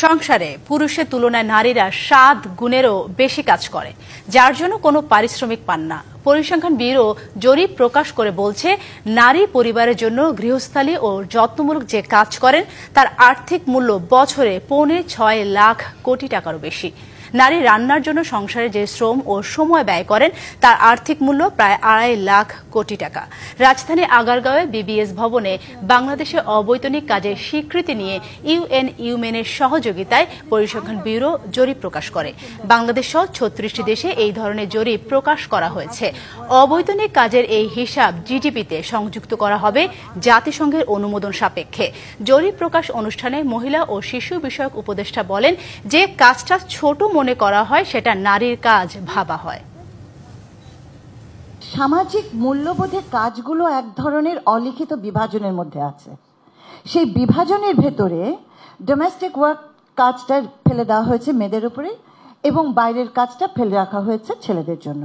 সংসারে পুরুষের তুলনায় নারীরা 7 গুণেরও বেশি কাজ করে, যার জন্য কোনো পারিশ্রমিক পান না। পরিসংখ্যান ব্যুরো জরিপ প্রকাশ করে বলছে, নারী পরিবারের জন্য গৃহস্থালী ও যত্নমূলক যে কাজ করেন তার আর্থিক মূল্য বছরে 6.25 লাখ কোটি টাকারও বেশি। নারী রান্নার জন্য সংসারে যে শ্রম ও সময় ব্যয় করেন তার আর্থিক মূল্য প্রায় 2.5 লাখ কোটি টাকা। রাজধানী আগারগাঁওয়ে বিবিএস ভবনে বাংলাদেশে অবৈতনিক কাজের স্বীকৃতি নিয়ে ইউএন ইউমেনের সহযোগিতায় পরিসংখ্যান ব্যুরো জরিপ প্রকাশ করে। বাংলাদেশ সহ 36টি দেশে এই ধরনের জরিপ প্রকাশ করা হয়েছে। অবৈতনিক কাজের এই হিসাব জিডিপিতে সংযুক্ত করা হবে জাতিসংঘের অনুমোদন সাপেক্ষে। জরিপ প্রকাশ অনুষ্ঠানে মহিলা ও শিশু বিষয়ক উপদেষ্টা বলেন, যে কাজটা ছোট মনে করা হয় সেটা নারীর কাজ ভাবা হয়। সামাজিক মূল্যবোধের কাজগুলো এক ধরনের অলিখিত বিভাজনের মধ্যে আছে। সেই বিভাজনের ভেতরে ডোমেস্টিক ওয়ার্ক কাজটা ফেলে দেওয়া হয়েছে মেয়েদের উপরে এবং বাইরের কাজটা ফেলে রাখা হয়েছে ছেলেদের জন্য।